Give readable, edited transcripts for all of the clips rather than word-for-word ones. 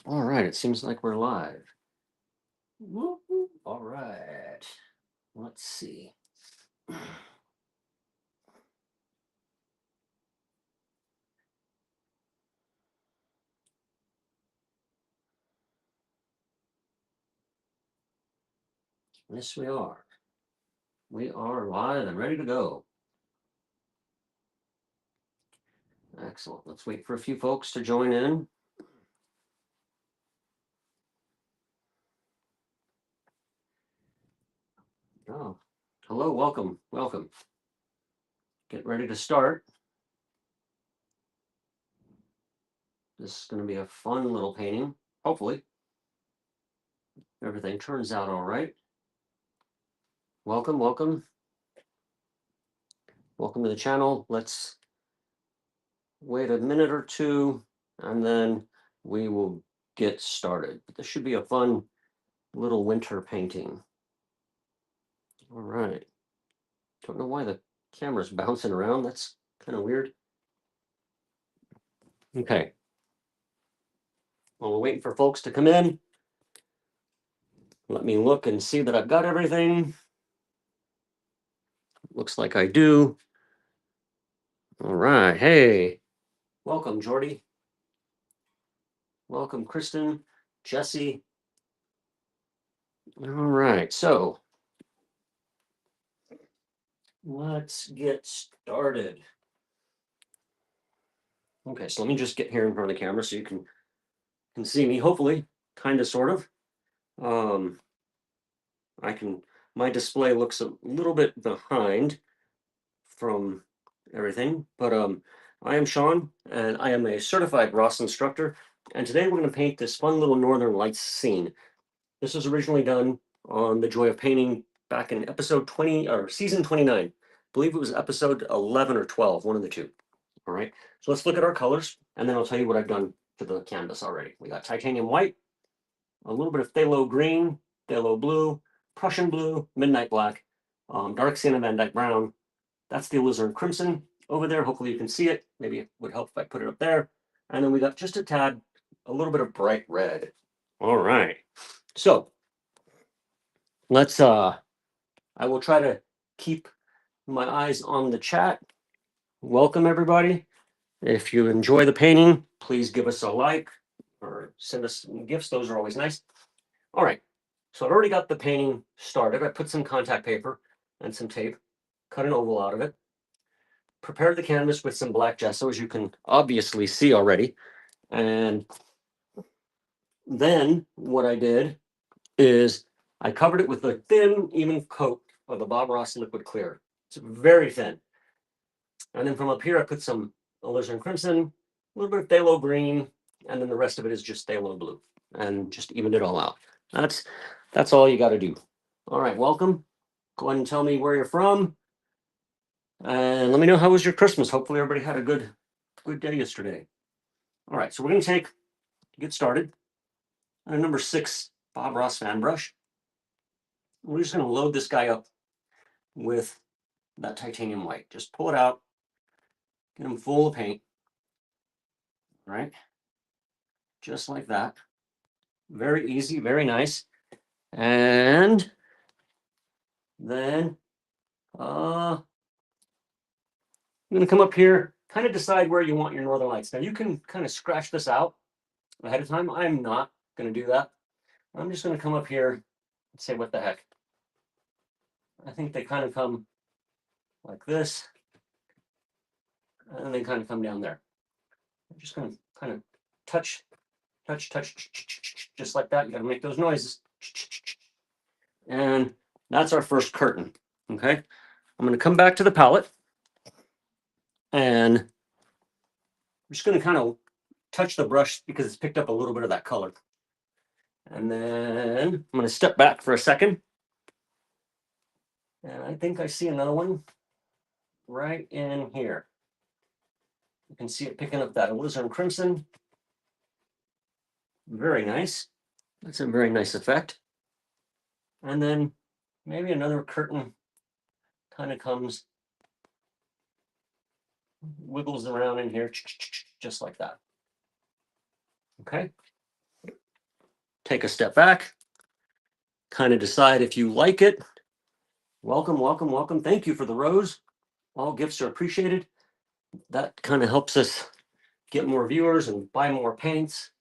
All right, it seems like we're live. Woo-hoo. All right, let's see. Yes, we are. We are live and ready to go. Excellent. Let's wait for a few folks to join in. Oh, hello, welcome, welcome. Get ready to start. This is going to be a fun little painting, hopefully. Everything turns out all right. Welcome, welcome. Welcome to the channel. Let's wait a minute or two and then we will get started. But this should be a fun little winter painting. All right. Don't know why the camera's bouncing around. That's kind of weird. Okay. Well, we're waiting for folks to come in. Let me look and see that I've got everything. Looks like I do. All right. Hey, welcome, Jordy. Welcome, Kristen, Jesse. All right. So let's get started. Okay, so let me just get here in front of the camera so you can see me, hopefully, kind of, sort of. My display looks a little bit behind from everything, but I am Sean, and I am a certified Ross instructor, and today we're going to paint this fun little Northern Lights scene. This was originally done on The Joy of Painting back in episode 20, or season 29. I believe it was episode 11 or 12, one of the two. All right, so let's look at our colors, and then I'll tell you what I've done to the canvas already. We got titanium white, a little bit of phthalo green, phthalo blue, Prussian blue, midnight black, dark sienna Van Dyke brown. That's the alizarin crimson over there. Hopefully you can see it. Maybe it would help if I put it up there. And then we got just a tad, a little bit of bright red. All right. So let's, I will try to keep my eyes on the chat. Welcome, everybody. If you enjoy the painting, please give us a like or send us some gifts. Those are always nice. All right. So I've already got the painting started. I put some contact paper and some tape, cut an oval out of it, prepared the canvas with some black gesso, as you can obviously see already. And then what I did is I covered it with a thin, even coat of the Bob Ross liquid clear. It's very thin. And then from up here, I put some alizarin crimson, a little bit of phthalo green, and then the rest of it is just phthalo blue, and just evened it all out. That's all you got to do. All right, welcome. Go ahead and tell me where you're from, and let me know how was your Christmas. Hopefully, everybody had a good day yesterday. All right, so we're going to get started, a number 6 Bob Ross fan brush. We're just going to load this guy up with that titanium white. Just pull it out, get him full of paint. All right, just like that. Very easy, very nice. And then I'm going to come up here, kind of decide where you want your northern lights. Now you can kind of scratch this out ahead of time. I'm not going to do that. I'm just going to come up here and say, what the heck? I think they kind of come like this, and they kind of come down there. I'm just going to kind of touch, just like that. You got to make those noises. And that's our first curtain. Okay. I'm going to come back to the palette, and I'm just going to kind of touch the brush because it's picked up a little bit of that color. And then I'm going to step back for a second. And I think I see another one right in here. You can see it picking up that alizarin crimson. Very nice. That's a very nice effect. And then maybe another curtain kind of comes, wiggles around in here, just like that. Okay. take a step back, kind of decide if you like it. Welcome, welcome, welcome. Thank you for the rose. All gifts are appreciated. That kind of helps us get more viewers and buy more paints.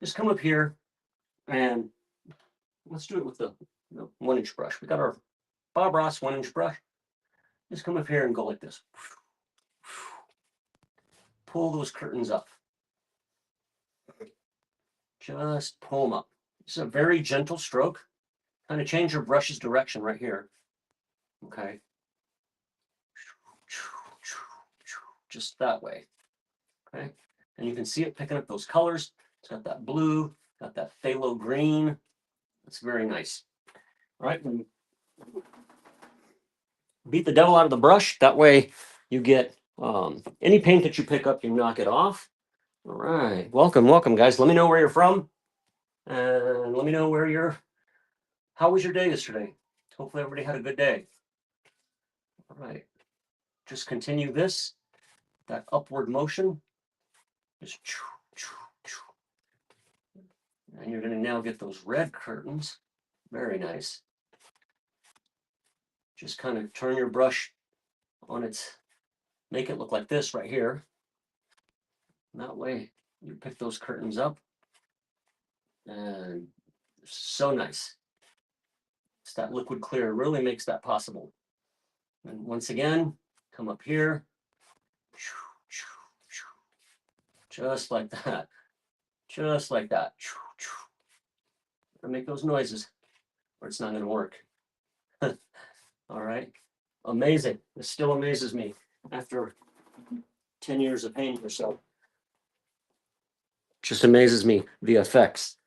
Just come up here and let's do it with the 1-inch brush. We got our Bob Ross 1-inch brush. Just come up here and go like this. Pull those curtains up. Just pull them up. It's a very gentle stroke. Kind of change your brush's direction right here. Okay. Just that way. Okay. And you can see it picking up those colors. It's got that blue, got that phthalo green. It's very nice. All right. Beat the devil out of the brush. That way you get any paint that you pick up, you knock it off. All right. Welcome, welcome, guys. Let me know where you're from. And let me know how was your day yesterday? Hopefully everybody had a good day. All right. Just continue that upward motion. Just and you're going to now get those red curtains. Very nice. Just kind of turn your brush on make it look like this right here. And that way you pick those curtains up. And so nice. It's that liquid clear really makes that possible. And once again, come up here. Just like that. Just like that. And make those noises or it's not going to work. All right. Amazing. It still amazes me after 10 years of painting or so. Just amazes me, the effects.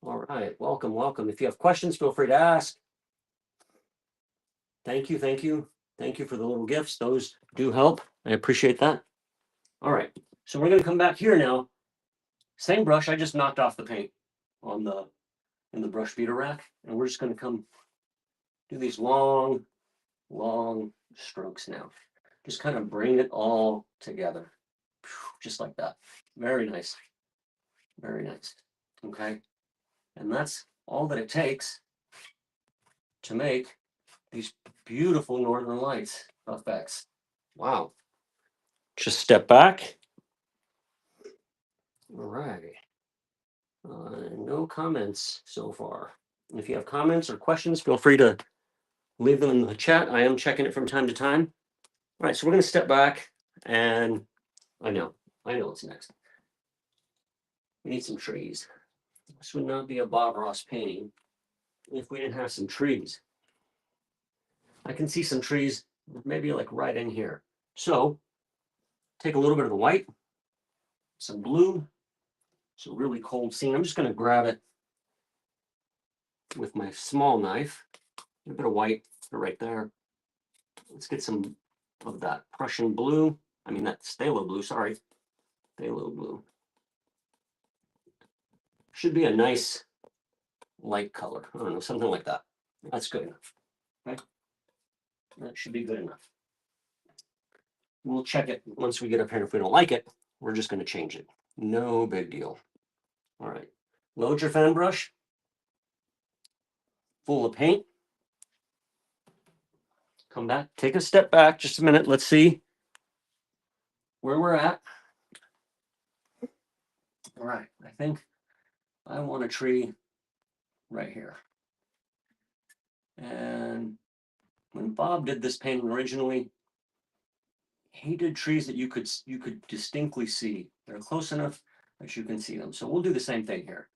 All right. Welcome, welcome. If you have questions, feel free to ask. Thank you, thank you. Thank you for the little gifts. Those do help. I appreciate that. All right. So we're going to come back here now. Same brush. I just knocked off the paint in the brush beater rack. And we're just going to come do these long strokes now. Just kind of bring it all together. Just like that. Very nice. Very nice. Okay. And that's all that it takes to make these beautiful northern lights effects. Wow. Just step back. All right. No comments so far. If you have comments or questions, feel free to leave them in the chat. I am checking it from time to time. All right, so we're going to step back, and I know what's next. We need some trees. This would not be a Bob Ross painting if we didn't have some trees. I can see some trees maybe like right in here. So take a little bit of the white, some blue. It's a really cold scene. I'm just going to grab it with my small knife. A bit of white right there. Let's get some of that Prussian blue. I mean, that phthalo blue, sorry. Phthalo blue. Should be a nice light color. I don't know, something like that. That's good enough. Okay? That should be good enough. We'll check it once we get up here. If we don't like it, we're just going to change it. No big deal. All right. Load your fan brush full of paint. Come back. Take a step back. Just a minute. Let's see where we're at. All right. I think I want a tree right here. And when Bob did this painting originally, he did trees that you could distinctly see. They're close enough that you can see them. So we'll do the same thing here.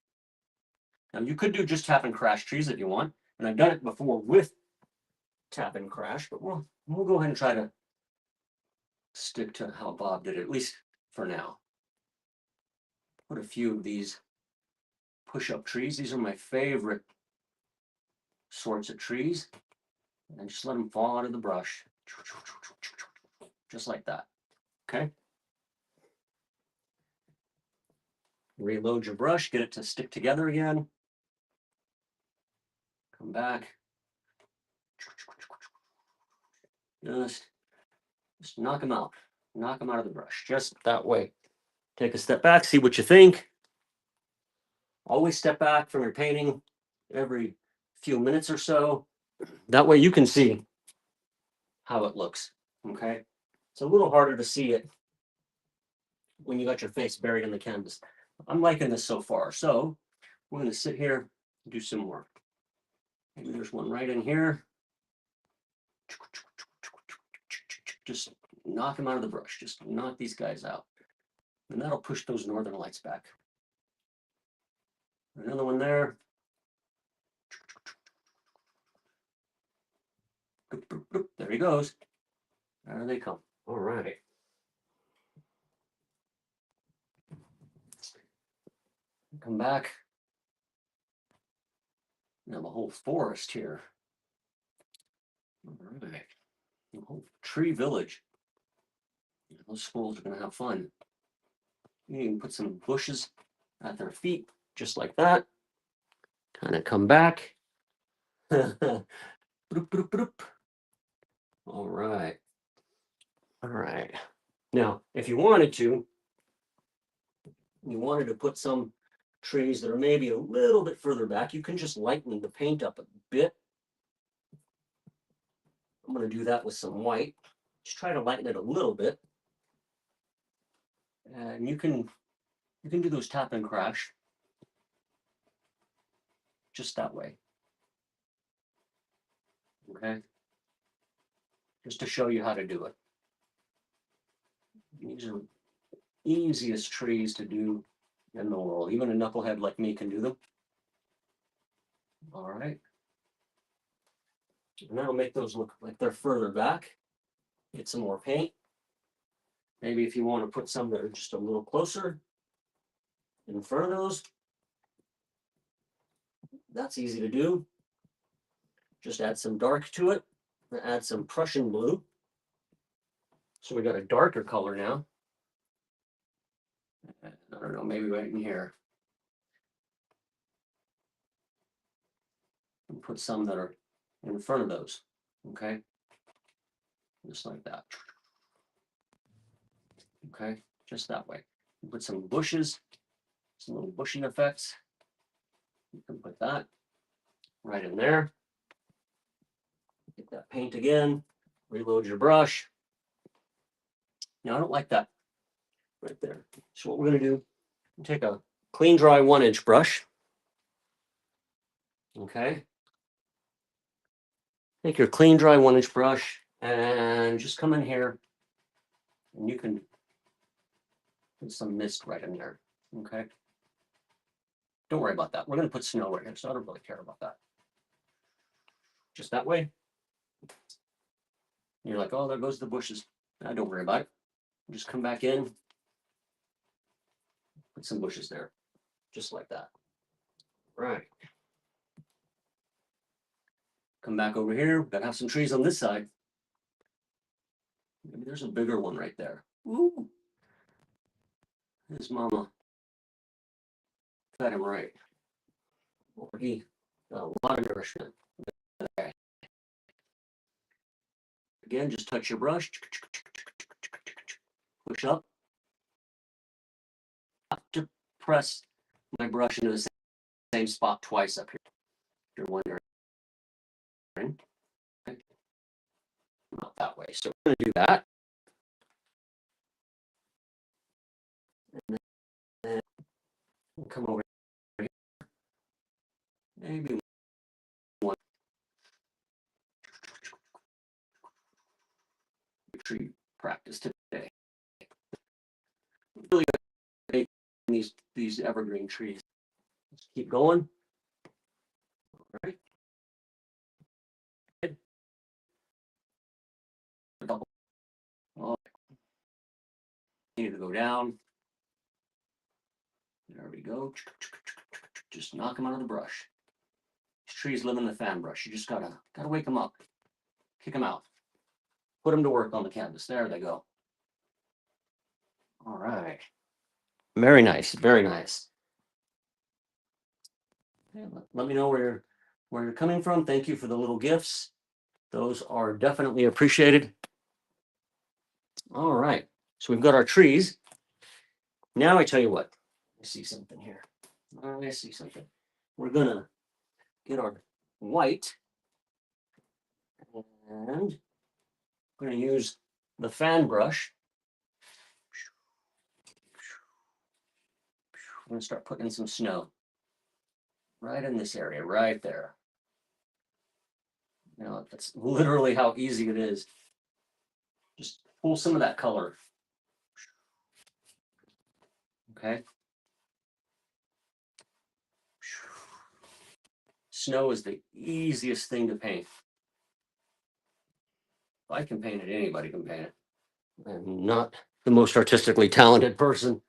Now you could do just tap and crash trees if you want, and I've done it before with tap and crash, but we'll go ahead and try to stick to how Bob did it, at least for now. Put a few of these push-up trees. These are my favorite sorts of trees. And just let them fall out of the brush. Just like that. Okay? Reload your brush, get it to stick together again. Come back. Just knock them out. Knock them out of the brush. Just that way. Take a step back, see what you think. Always step back from your painting every few minutes or so. That way you can see how it looks, okay? It's a little harder to see it when you got your face buried in the canvas. I'm liking this so far. So we're going to sit here and do some more. Maybe there's one right in here. Just knock them out of the brush. Just knock these guys out. And that'll push those northern lights back. Another one there. There he goes. There they come. All right. Come back. Now the whole forest here. All right. The whole tree village. Those squirrels are going to have fun. You can put some bushes at their feet, just like that. Kind of come back. All right. All right. Now, if you wanted to put some trees that are maybe a little bit further back, you can just lighten the paint up a bit. I'm going to do that with some white. Just try to lighten it a little bit. And you can do those tap and crash just that way. Okay? Just to show you how to do it. These are easiest trees to do in the world. Even a knucklehead like me can do them. All right. And that'll make those look like they're further back. Get some more paint. Maybe if you want to put some that are just a little closer in front of those, that's easy to do. Just add some dark to it. Add some Prussian blue. So we got a darker color now. I don't know, maybe right in here. And put some that are in front of those. Okay. Just like that. Okay, just that way. Put some bushes, some little bushing effects. You can put that right in there. Get that paint again. Reload your brush. Now I don't like that right there. So what we're going to do, take a clean, dry 1-inch brush. Okay. Take your clean, dry 1-inch brush and just come in here, and you can put some mist right in there. Okay. Don't worry about that. We're going to put snow right here, so I don't really care about that. Just that way. You're like, oh, there goes the bushes. Don't worry about it. Just come back in, put some bushes there, just like that. Right. Come back over here. We've got to have some trees on this side. Maybe there's a bigger one right there. Ooh. His mama fed him right. Or he got a lot of nourishment. Okay. Again, just touch your brush. Push up. I have to press my brush into the same spot twice up here. If you're wondering. Okay. Not that way. So we're going to do that. And then come over here. Maybe one tree practice today. Really good these evergreen trees. Let's keep going. All right. Oh, need to go down. There we go. Just knock them out of the brush. These trees live in the fan brush. You just gotta wake them up. Kick them out. Put them to work on the canvas. There they go. All right. Very nice. Very nice. Let me know where you're coming from. Thank you for the little gifts. Those are definitely appreciated. All right. So we've got our trees. Now I tell you what. I see something here. I see something. We're gonna get our white, and we're gonna use the fan brush. I'm gonna start putting in some snow right in this area, right there. You know, that's literally how easy it is. Just pull some of that color. Okay. Snow is the easiest thing to paint. If I can paint it, anybody can paint it. I'm not the most artistically talented person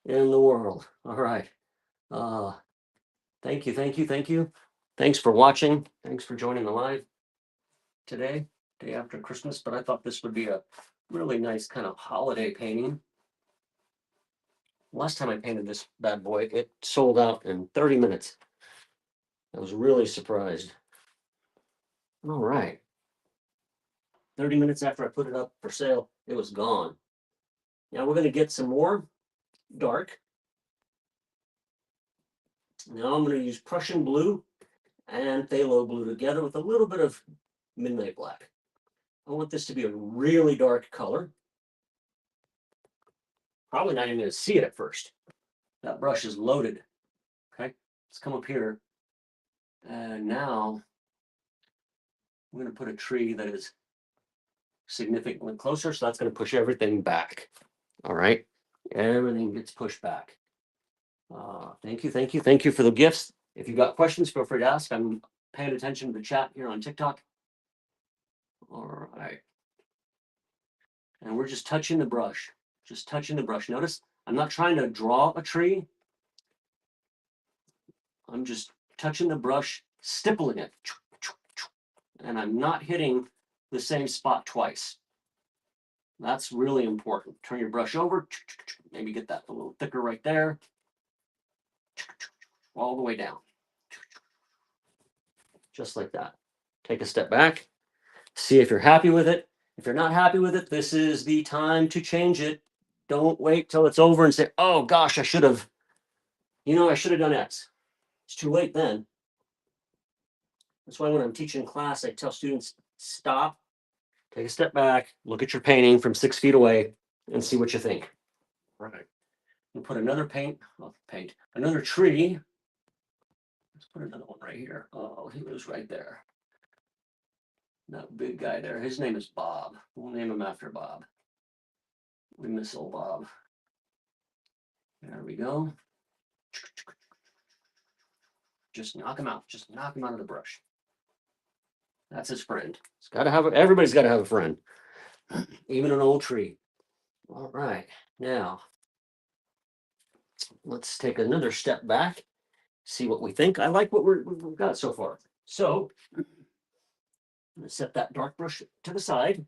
in the world. All right. Thank you, thank you, thank you. Thanks for watching. Thanks for joining the live today, day after Christmas. But I thought this would be a really nice kind of holiday painting. Last time I painted this bad boy, it sold out in 30 minutes. I was really surprised. All right. 30 minutes after I put it up for sale, it was gone. Now we're going to get some more dark. Now I'm going to use Prussian blue and phthalo blue together with a little bit of midnight black. I want this to be a really dark color. Probably not even going to see it at first. That brush is loaded. Okay, let's come up here. And now I'm going to put a tree that is significantly closer. So that's going to push everything back. All right, everything gets pushed back. Thank you, thank you, thank you for the gifts. If you've got questions, feel free to ask. I'm paying attention to the chat here on TikTok. All right. And we're just touching the brush. Just touching the brush. Notice I'm not trying to draw a tree. I'm just touching the brush, stippling it. And I'm not hitting the same spot twice. That's really important. Turn your brush over. Maybe get that a little thicker right there. All the way down. Just like that. Take a step back. See if you're happy with it. If you're not happy with it, this is the time to change it. Don't wait till it's over and say, oh gosh, I should have done X. It's too late then. That's why when I'm teaching class, I tell students, stop, take a step back, look at your painting from 6 feet away and see what you think. All right. We'll put another another tree. Let's put another one right here. Oh, he was right there. That big guy there. His name is Bob. We'll name him after Bob. We miss old Bob. There we go. Just knock him out. Just knock him out of the brush. That's his friend. Everybody's got to have a friend, even an old tree. All right. Now, let's take another step back, see what we think. I like what we've got so far. So, I'm going to set that dark brush to the side.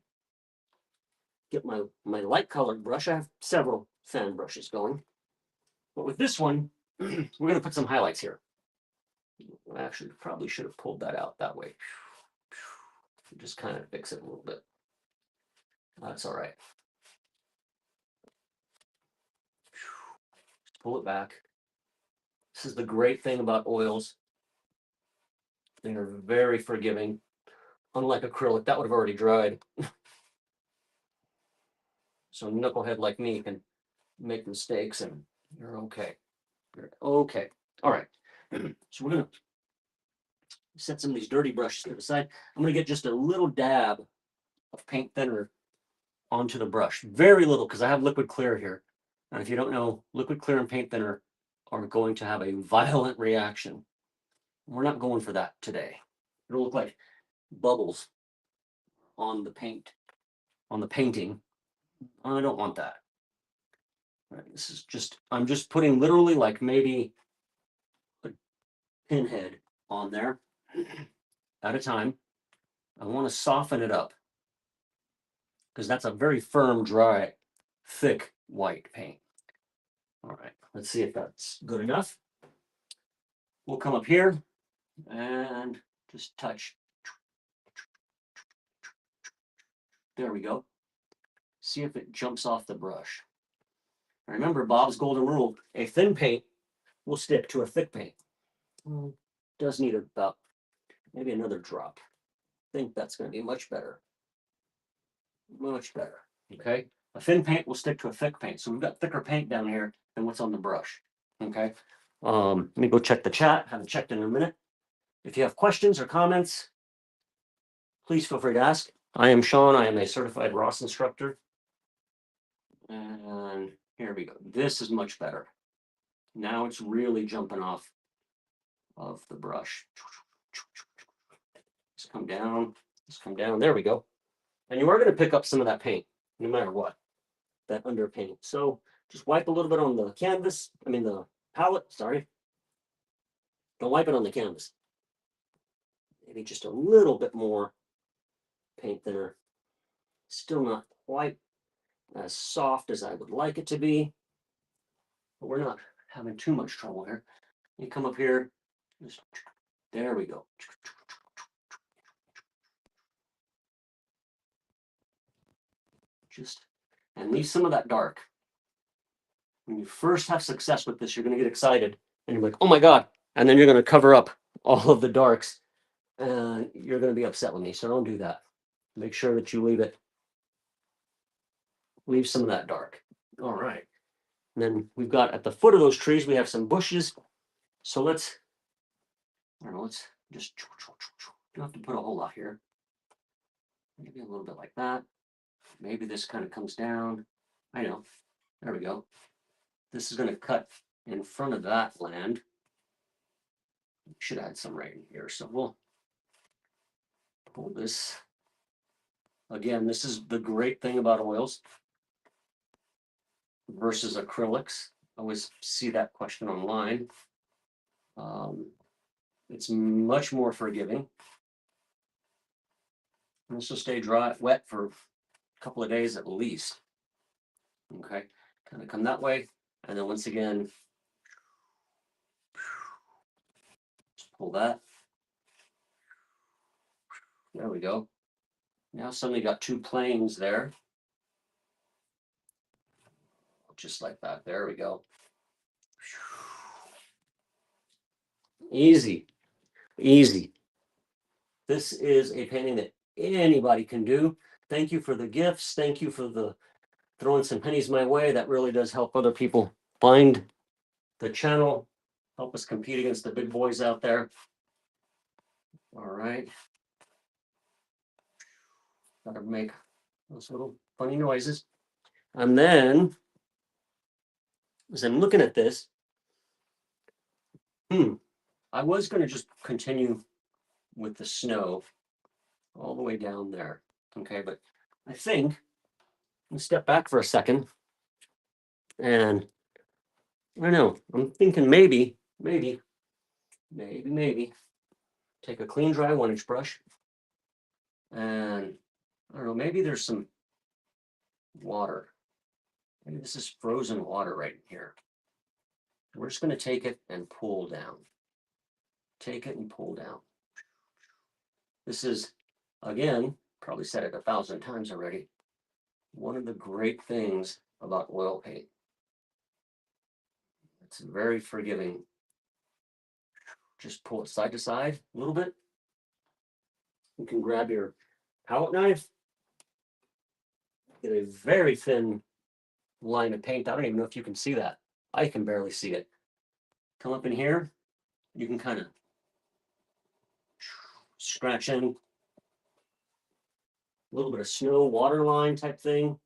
Get my light colored brush. I have several fan brushes going. But with this one, we're going to put some highlights here. I actually probably should have pulled that out that way. Just kind of fix it a little bit. That's all right. Just pull it back. This is the great thing about oils. They are very forgiving. Unlike acrylic, that would have already dried. So a knucklehead like me can make mistakes and you're okay. You're okay. All right. So we're going to set some of these dirty brushes to the side. I'm going to get just a little dab of paint thinner onto the brush. Very little, because I have liquid clear here. And if you don't know, liquid clear and paint thinner are going to have a violent reaction. We're not going for that today. It'll look like bubbles on the paint, on the painting. I don't want that. All right, this is just, I'm just putting literally like maybe a pinhead on there at a time. I want to soften it up because that's a very firm, dry, thick white paint. All right, let's see if that's good enough. We'll come up here and just touch. There we go. See if it jumps off the brush. Remember Bob's golden rule, a thin paint will stick to a thick paint. Does need about maybe another drop. I think that's going to be much better. Much better. Okay. A thin paint will stick to a thick paint. So we've got thicker paint down here than what's on the brush. Okay. Let me go check the chat. Haven't checked in a minute. If you have questions or comments, please feel free to ask. I am Sean. I am a certified Ross instructor. And here we go. This is much better. Now it's really jumping off of the brush. Just come down. Just come down. There we go. And you are going to pick up some of that paint, no matter what, that underpaint. So just wipe a little bit on the canvas. I mean, the palette, sorry. Don't wipe it on the canvas. Maybe just a little bit more paint thinner. Still not quite as soft as I would like it to be, but we're not having too much trouble here. You come up here, just, there we go. Just, and leave some of that dark. When you first have success with this, you're going to get excited and you're like, oh my God. And then you're going to cover up all of the darks and you're going to be upset with me. So don't do that. Make sure that you leave some of that dark. All right. And then we've got at the foot of those trees, we have some bushes. So let's just, don't have to put a whole lot here. Maybe a little bit like that. Maybe this kind of comes down. I know. There we go. This is going to cut in front of that land. Should add some right in here. So we'll pull this. Again, this is the great thing about oils versus acrylics. I always see that question online. It's much more forgiving. And this will stay dry, wet for a couple of days at least. Okay, kind of come that way. And then once again, just pull that. There we go. Now suddenly got two planes there. Just like that. There we go. Easy. Easy. This is a painting that anybody can do. Thank you for the gifts. Thank you for the throwing some pennies my way. That really does help other people find the channel, help us compete against the big boys out there. All right. Gotta make those little funny noises. And then, as I'm looking at this, I was going to just continue with the snow all the way down there. Okay, but I think I'll step back for a second. And I don't know, I'm thinking maybe take a clean, dry 1-inch brush. And I don't know, maybe there's some water. Maybe this is frozen water right in here. We're just going to take it and pull down. Take it and pull down. This is, again, probably said it 1,000 times already, one of the great things about oil paint. It's very forgiving. Just pull it side to side a little bit. You can grab your palette knife, get a very thin line of paint. I don't even know if you can see that. I can barely see it. Come up in here. You can kind of scratch in a little bit of snow water line type thing.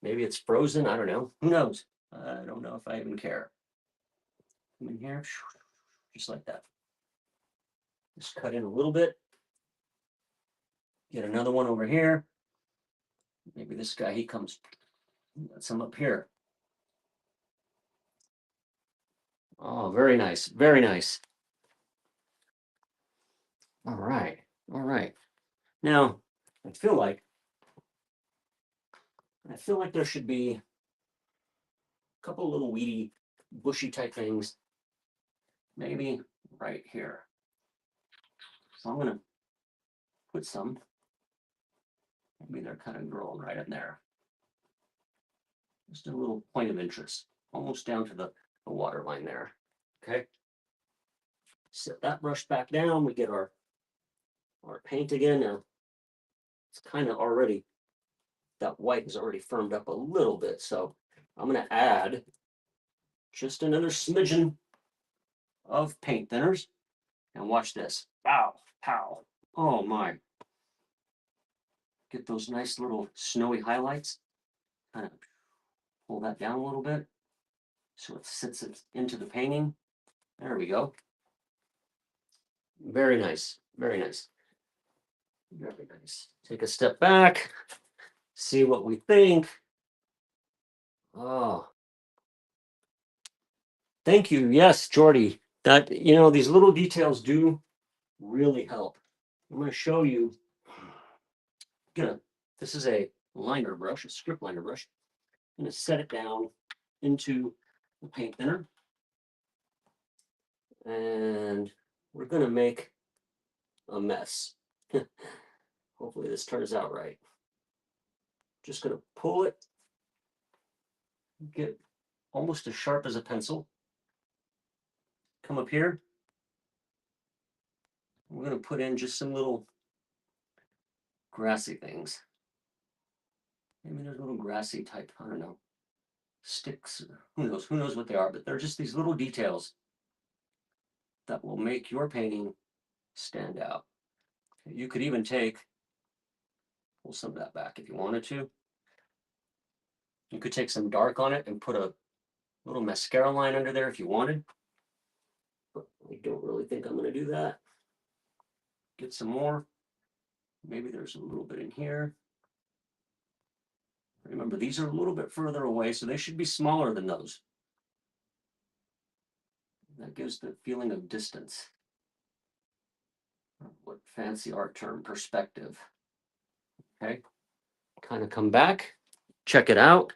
Maybe it's frozen. I don't know. Who knows? I don't know if I even care. Come in here, just like that. Just cut in a little bit. Get another one over here. Maybe this guy, he comes, got some up here. Oh, very nice. Very nice. All right. All right. Now, I feel like there should be a couple of little weedy, bushy type things, maybe right here. So I'm going to put some. Maybe they're kind of growing right in there. Just a little point of interest, almost down to the water line there. Okay. Set that brush back down. We get our paint again. Now it's kind of already, that white is already firmed up a little bit. So I'm going to add just another smidgen of paint thinners. And watch this. Pow, pow. Oh my. Get those nice little snowy highlights. Kind of pull that down a little bit so it sits it into the painting. There we go. Very nice. Very nice. Very nice. Take a step back. See what we think. Oh, thank you. Yes, Jordy. That, these little details do really help. I'm going to show you. This is a liner brush, a script liner brush. I'm going to set it down into the paint thinner. And we're going to make a mess. Hopefully this turns out right. Just going to pull it, get almost as sharp as a pencil. Come up here. We're going to put in just some little grassy things. Maybe there's little grassy type, I don't know, sticks. Who knows what they are, but they're just these little details that will make your painting stand out. You could even pull some of that back if you wanted to. You could take some dark on it and put a little mascara line under there if you wanted. But I don't really think I'm going to do that. Get some more. Maybe there's a little bit in here. Remember, these are a little bit further away, so they should be smaller than those. That gives the feeling of distance. What fancy art term, perspective. Okay, kind of come back, check it out.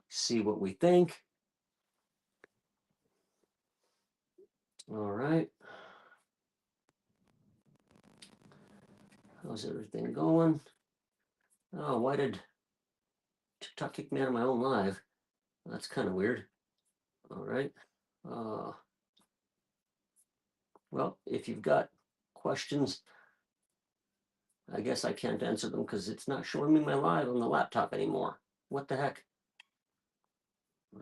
See what we think. All right. How's everything going? Oh, why did TikTok kick me out of my own live? That's kind of weird. All right. Well, if you've got questions, I guess I can't answer them because it's not showing me my live on the laptop anymore. What the heck?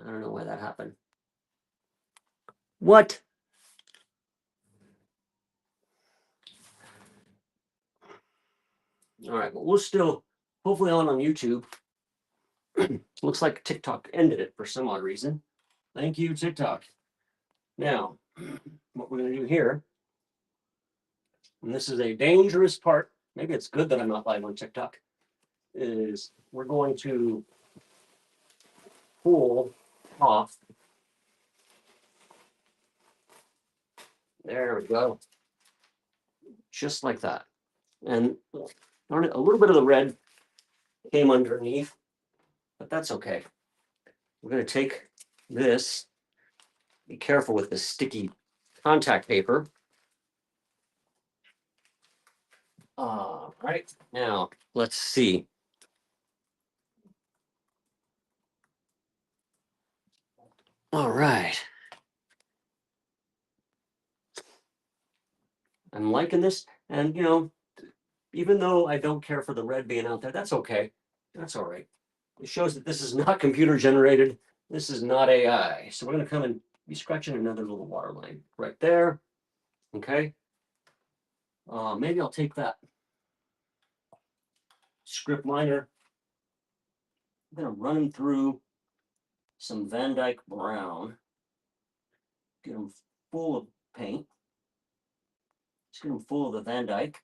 I don't know why that happened. What? All right, but we're still hopefully on YouTube. Looks like TikTok ended it for some odd reason. Thank you, TikTok. Now, what we're going to do here, and this is a dangerous part, maybe it's good that I'm not live on TikTok, is we're going to pull off. There we go. Just like that. And a little bit of the red came underneath, but that's okay. We're going to take this, be careful with this sticky contact paper. All right, now let's see. All right. I'm liking this, and even though I don't care for the red being out there, that's okay. That's all right. It shows that this is not computer generated. This is not AI. So we're going to come and be scratching another little water line right there. Okay. Maybe I'll take that script liner. I'm going to run them through some Van Dyke brown. Get them full of paint. Just get them full of the Van Dyke.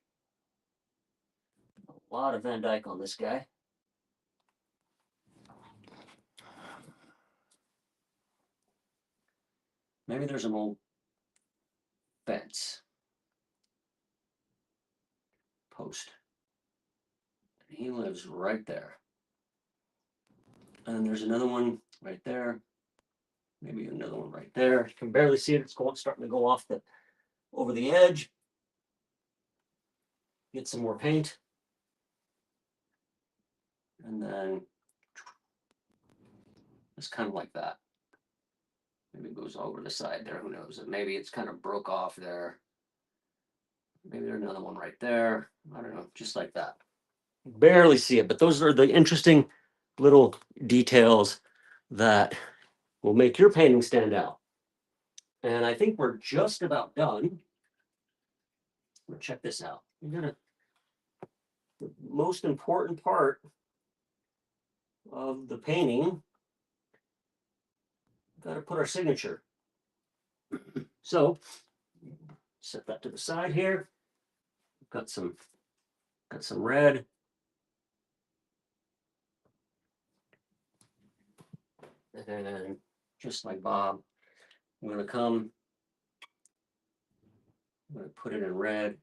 A lot of Van Dyke on this guy. Maybe there's an old fence post. He lives right there. And there's another one right there. Maybe another one right there. You can barely see it. It's starting to go off over the edge. Get some more paint. And then it's kind of like that. Maybe it goes over the side there. Who knows? Maybe it's kind of broke off there. Maybe there's another one right there. I don't know, just like that. Barely see it, but those are the interesting little details that will make your painting stand out. And I think we're just about done. Let's check this out. The most important part of the painting, got to put our signature. So set that to the side here. Got some red. And just like Bob, I'm going to put it in red.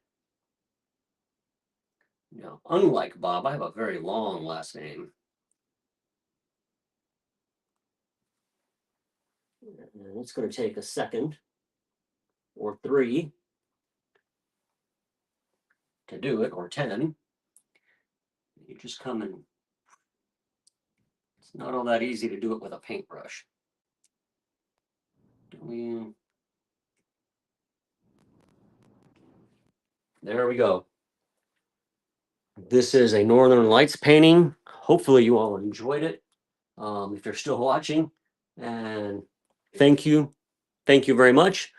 Now, unlike Bob, I have a very long last name. And it's going to take a second or 3 to do it, or 10. You just come and it's not all that easy to do it with a paintbrush. There we go. This is a Northern Lights painting. Hopefully you all enjoyed it. If you're still watching, and thank you very much.